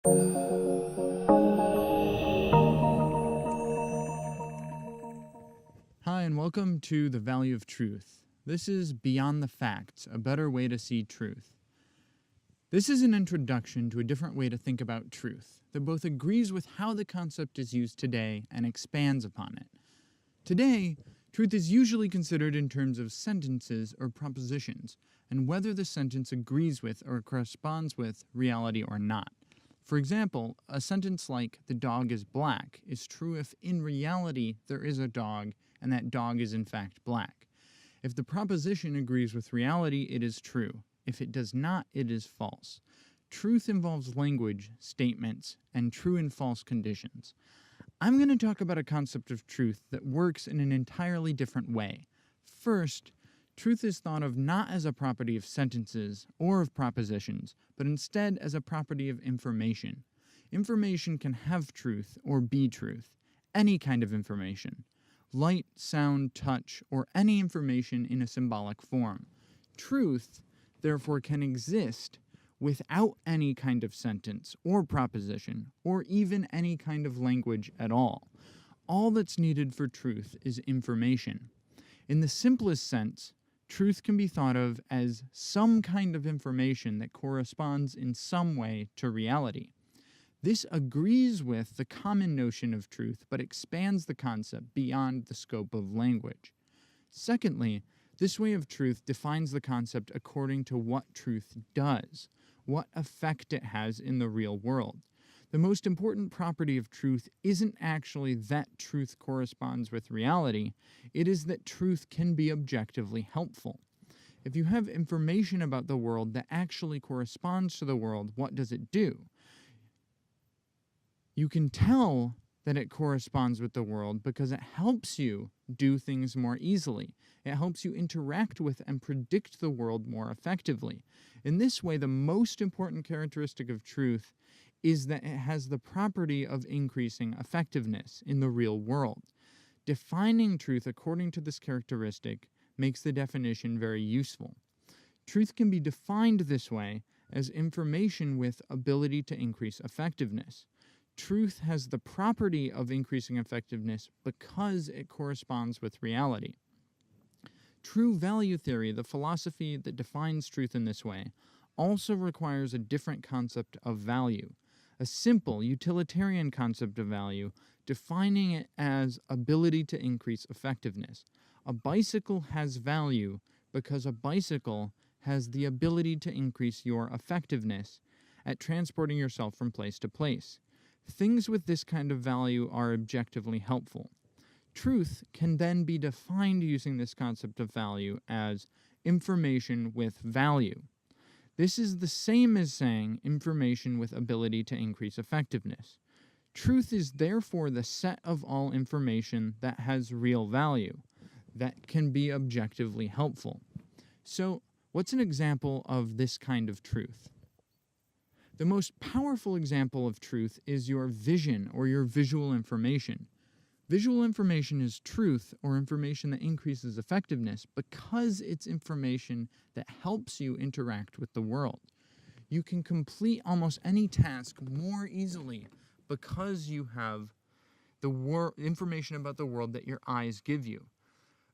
Hi, and welcome to The Value of Truth. This is Beyond the Facts, a better way to see truth. This is an introduction to a different way to think about truth that both agrees with how the concept is used today and expands upon it. Today, truth is usually considered in terms of sentences or propositions, and whether the sentence agrees with or corresponds with reality or not. For example, a sentence like, "the dog is black," is true if in reality there is a dog and that dog is in fact black. If the proposition agrees with reality, it is true. If it does not, it is false. Truth involves language, statements, and true and false conditions. I'm going to talk about a concept of truth that works in an entirely different way. First, truth is thought of not as a property of sentences or of propositions, but instead as a property of information. Information can have truth or be truth, any kind of information. Light, sound, touch, or any information in a symbolic form. Truth, therefore, can exist without any kind of sentence or proposition, or even any kind of language at all. All that's needed for truth is information. In the simplest sense, truth can be thought of as some kind of information that corresponds in some way to reality. This agrees with the common notion of truth, but expands the concept beyond the scope of language. Secondly, this way of truth defines the concept according to what truth does, what effect it has in the real world. The most important property of truth isn't actually that truth corresponds with reality, it is that truth can be objectively helpful. If you have information about the world that actually corresponds to the world, what does it do? You can tell that it corresponds with the world because it helps you do things more easily. It helps you interact with and predict the world more effectively. In this way, the most important characteristic of truth is that it has the property of increasing effectiveness in the real world. Defining truth according to this characteristic makes the definition very useful. Truth can be defined this way as information with ability to increase effectiveness. Truth has the property of increasing effectiveness because it corresponds with reality. True value theory, the philosophy that defines truth in this way, also requires a different concept of value, a simple utilitarian concept of value, defining it as ability to increase effectiveness. A bicycle has value because a bicycle has the ability to increase your effectiveness at transporting yourself from place to place. Things with this kind of value are objectively helpful. Truth can then be defined using this concept of value as information with value. This is the same as saying information with ability to increase effectiveness. Truth is therefore the set of all information that has real value, that can be objectively helpful. So, what's an example of this kind of truth? The most powerful example of truth is your vision or your visual information. Visual information is truth or information that increases effectiveness because it's information that helps you interact with the world. You can complete almost any task more easily because you have the information about the world that your eyes give you.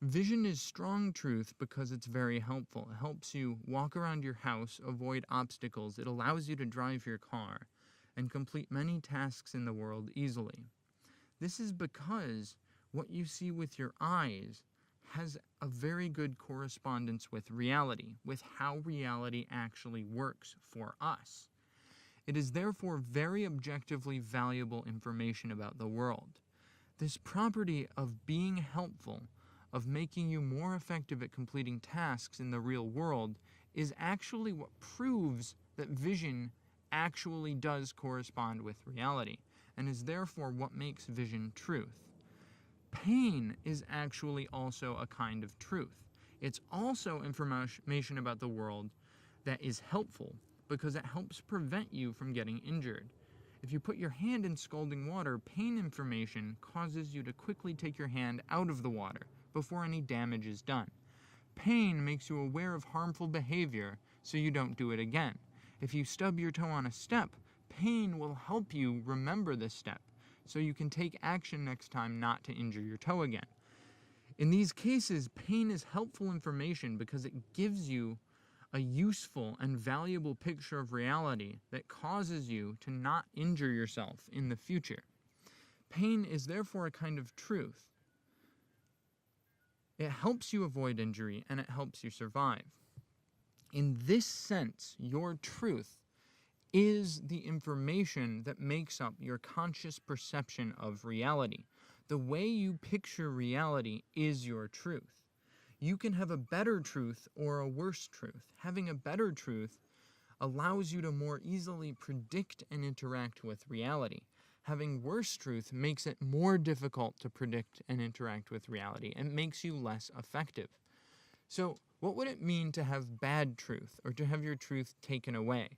Vision is strong truth because it's very helpful. It helps you walk around your house, avoid obstacles. It allows you to drive your car and complete many tasks in the world easily. This is because what you see with your eyes has a very good correspondence with reality, with how reality actually works for us. It is therefore very objectively valuable information about the world. This property of being helpful, of making you more effective at completing tasks in the real world, is actually what proves that vision actually does correspond with reality, and is therefore what makes vision truth. Pain is actually also a kind of truth. It's also information about the world that is helpful because it helps prevent you from getting injured. If you put your hand in scalding water, pain information causes you to quickly take your hand out of the water before any damage is done. Pain makes you aware of harmful behavior so you don't do it again. If you stub your toe on a step, Pain will help you remember this step, so you can take action next time not to injure your toe again. In these cases, pain is helpful information because it gives you a useful and valuable picture of reality that causes you to not injure yourself in the future. Pain is therefore a kind of truth. It helps you avoid injury and it helps you survive. In this sense, your truth is the information that makes up your conscious perception of reality. The way you picture reality is your truth. You can have a better truth or a worse truth. Having a better truth allows you to more easily predict and interact with reality. Having worse truth makes it more difficult to predict and interact with reality and makes you less effective. So, what would it mean to have bad truth or to have your truth taken away?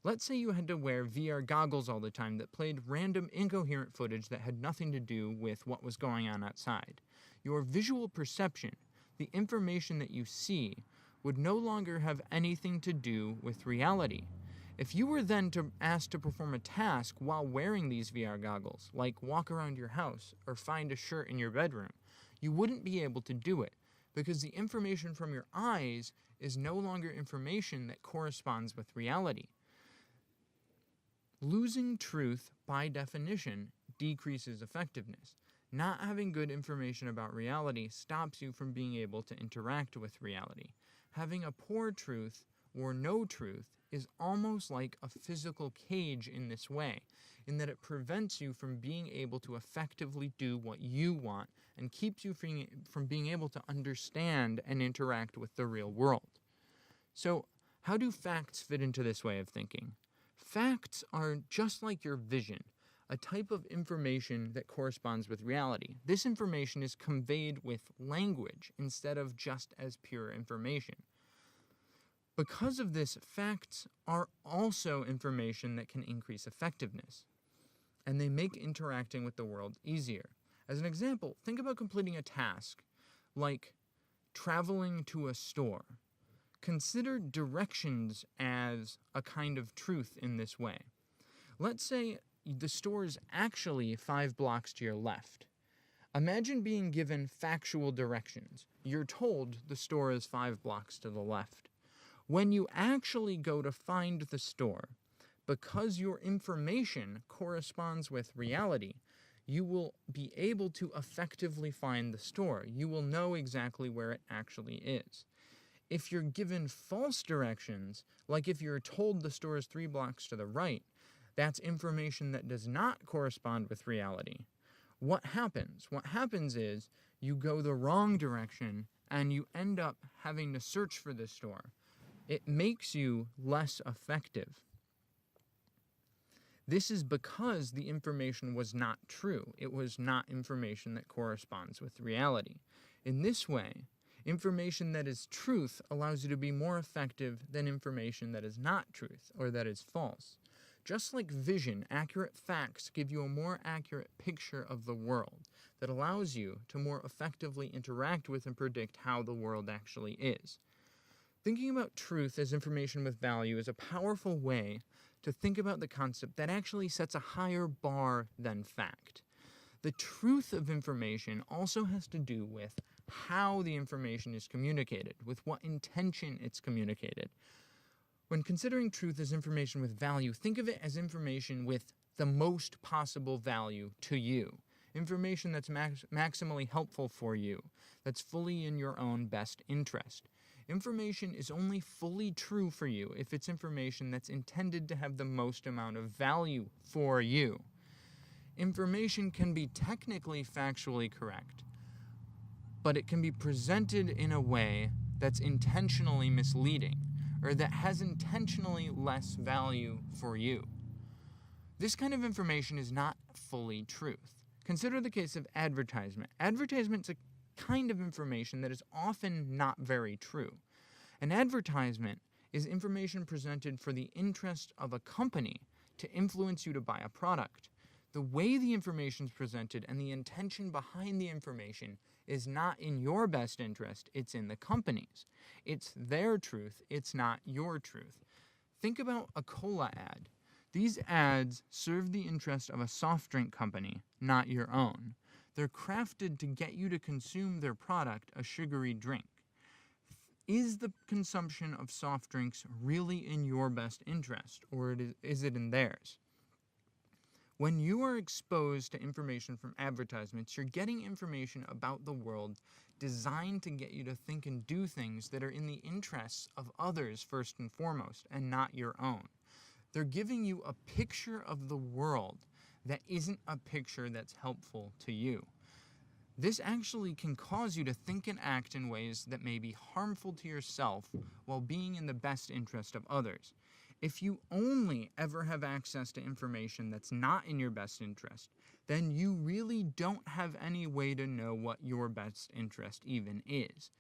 Let's say you had to wear VR goggles all the time that played random incoherent footage that had nothing to do with what was going on outside. Your visual perception, the information that you see, would no longer have anything to do with reality. If you were then asked to perform a task while wearing these VR goggles, like walk around your house or find a shirt in your bedroom, you wouldn't be able to do it because the information from your eyes is no longer information that corresponds with reality. Losing truth, by definition, decreases effectiveness. Not having good information about reality stops you from being able to interact with reality. Having a poor truth or no truth is almost like a physical cage in this way, in that it prevents you from being able to effectively do what you want and keeps you from being able to understand and interact with the real world. So, how do facts fit into this way of thinking? Facts are just like your vision, a type of information that corresponds with reality. This information is conveyed with language instead of just as pure information. Because of this, facts are also information that can increase effectiveness, and they make interacting with the world easier. As an example, think about completing a task like traveling to a store. Consider directions as a kind of truth in this way. Let's say the store is actually 5 blocks to your left. Imagine being given factual directions. You're told the store is 5 blocks to the left. When you actually go to find the store, because your information corresponds with reality, you will be able to effectively find the store. You will know exactly where it actually is. If you're given false directions, like if you're told the store is 3 blocks to the right, that's information that does not correspond with reality. What happens? What happens is you go the wrong direction and you end up having to search for this store. It makes you less effective. This is because the information was not true. It was not information that corresponds with reality. In this way, information that is truth allows you to be more effective than information that is not truth or that is false. Just like vision, accurate facts give you a more accurate picture of the world that allows you to more effectively interact with and predict how the world actually is. Thinking about truth as information with value is a powerful way to think about the concept that actually sets a higher bar than fact. The truth of information also has to do with how the information is communicated, with what intention it's communicated. When considering truth as information with value, think of it as information with the most possible value to you. Information that's maximally helpful for you, that's fully in your own best interest. Information is only fully true for you if it's information that's intended to have the most amount of value for you. Information can be technically factually correct, but it can be presented in a way that's intentionally misleading, or that has intentionally less value for you. This kind of information is not fully truth. Consider the case of advertisement. Advertisement's a kind of information that is often not very true. An advertisement is information presented for the interest of a company to influence you to buy a product. The way the information is presented and the intention behind the information is not in your best interest, it's in the company's. It's their truth, it's not your truth. Think about a cola ad. These ads serve the interest of a soft drink company, not your own. They're crafted to get you to consume their product, a sugary drink. Is the consumption of soft drinks really in your best interest, or is it in theirs? When you are exposed to information from advertisements, you're getting information about the world designed to get you to think and do things that are in the interests of others first and foremost, and not your own. They're giving you a picture of the world that isn't a picture that's helpful to you. This actually can cause you to think and act in ways that may be harmful to yourself while being in the best interest of others. If you only ever have access to information that's not in your best interest, then you really don't have any way to know what your best interest even is.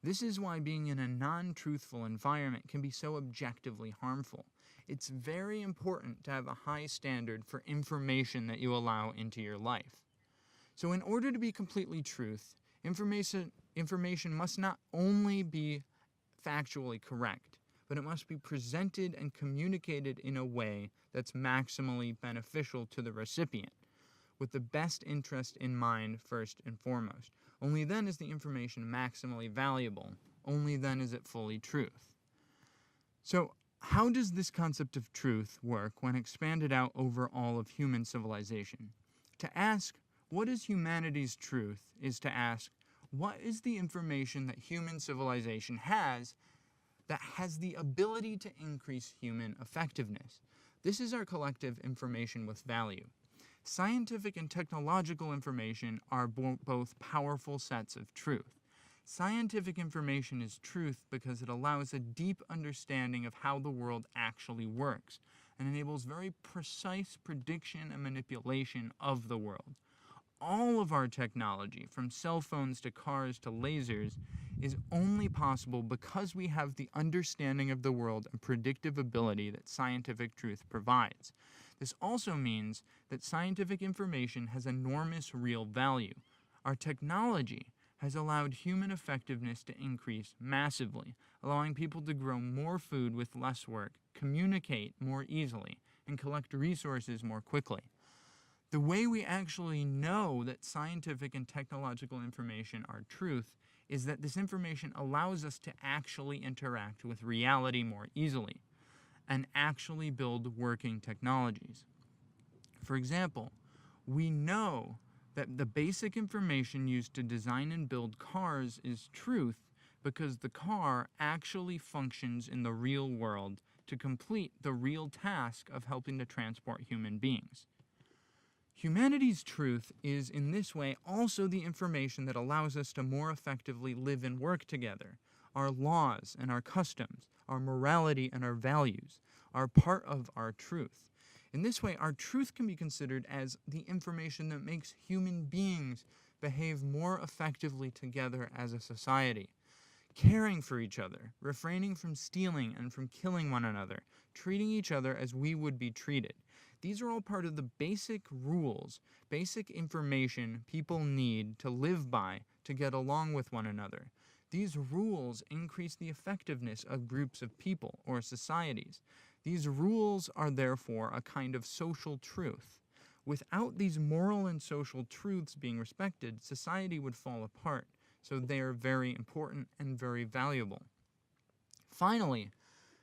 This is why being in a non-truthful environment can be so objectively harmful. It's very important to have a high standard for information that you allow into your life. So in order to be completely truth, information must not only be factually correct, but it must be presented and communicated in a way that's maximally beneficial to the recipient, with the best interest in mind first and foremost. Only then is the information maximally valuable. Only then is it fully truth. So, how does this concept of truth work when expanded out over all of human civilization? To ask, what is humanity's truth, is to ask, what is the information that human civilization has that has the ability to increase human effectiveness? This is our collective information with value. Scientific and technological information are both powerful sets of truth. Scientific information is truth because it allows a deep understanding of how the world actually works and enables very precise prediction and manipulation of the world. All of our technology, from cell phones to cars to lasers, is only possible because we have the understanding of the world and predictive ability that scientific truth provides. This also means that scientific information has enormous real value. Our technology has allowed human effectiveness to increase massively, allowing people to grow more food with less work, communicate more easily, and collect resources more quickly. The way we actually know that scientific and technological information are truth is that this information allows us to actually interact with reality more easily and actually build working technologies. For example, we know that the basic information used to design and build cars is truth because the car actually functions in the real world to complete the real task of helping to transport human beings. Humanity's truth is in this way also the information that allows us to more effectively live and work together. Our laws and our customs, our morality and our values are part of our truth. In this way, our truth can be considered as the information that makes human beings behave more effectively together as a society. Caring for each other, refraining from stealing and from killing one another, treating each other as we would be treated. These are all part of the basic rules, basic information people need to live by to get along with one another. These rules increase the effectiveness of groups of people or societies. These rules are therefore a kind of social truth. Without these moral and social truths being respected, society would fall apart. So they are very important and very valuable. Finally,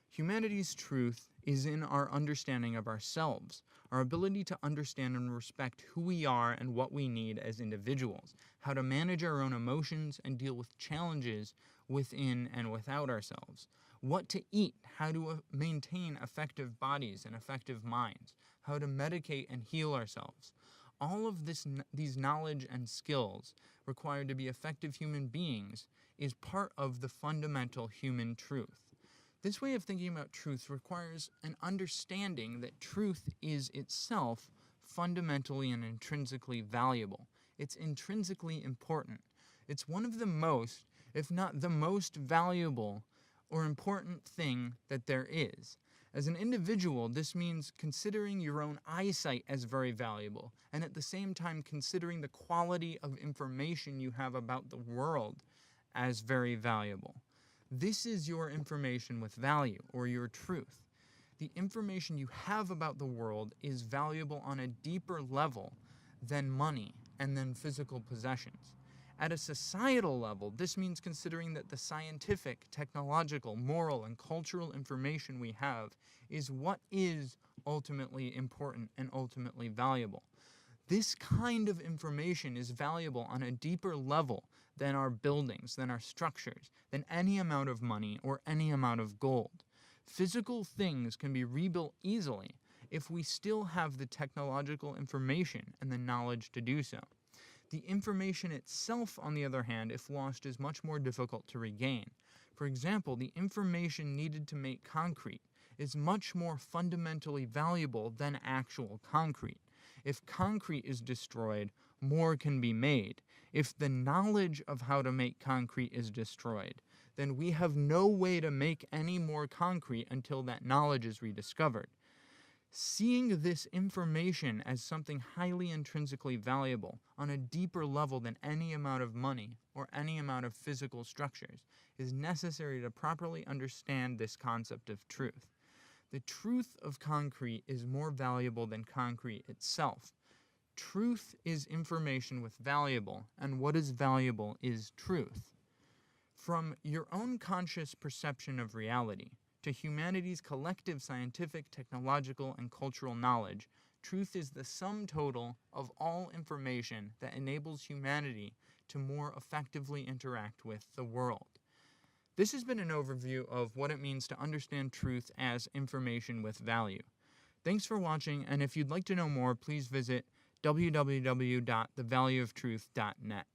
humanity's truth is in our understanding of ourselves, our ability to understand and respect who we are and what we need as individuals, how to manage our own emotions and deal with challenges within and without ourselves, what to eat, how to maintain effective bodies and effective minds, how to medicate and heal ourselves. All of these knowledge and skills required to be effective human beings is part of the fundamental human truth. This way of thinking about truth requires an understanding that truth is itself fundamentally and intrinsically valuable. It's intrinsically important. It's one of the most, if not the most valuable or important thing that there is. As an individual, this means considering your own eyesight as very valuable, and at the same time considering the quality of information you have about the world as very valuable. This is your information with value, or your truth. The information you have about the world is valuable on a deeper level than money and than physical possessions. At a societal level, this means considering that the scientific, technological, moral, and cultural information we have is what is ultimately important and ultimately valuable. This kind of information is valuable on a deeper level than our buildings, than our structures, than any amount of money or any amount of gold. Physical things can be rebuilt easily if we still have the technological information and the knowledge to do so. The information itself, on the other hand, if lost, is much more difficult to regain. For example, the information needed to make concrete is much more fundamentally valuable than actual concrete. If concrete is destroyed, more can be made. If the knowledge of how to make concrete is destroyed, then we have no way to make any more concrete until that knowledge is rediscovered. Seeing this information as something highly intrinsically valuable on a deeper level than any amount of money or any amount of physical structures is necessary to properly understand this concept of truth. The truth of concrete is more valuable than concrete itself. Truth is information with valuable, and what is valuable is truth. From your own conscious perception of reality to humanity's collective scientific, technological, and cultural knowledge, truth is the sum total of all information that enables humanity to more effectively interact with the world. This has been an overview of what it means to understand truth as information with value. Thanks for watching, and if you'd like to know more, please visit www.thevalueoftruth.net.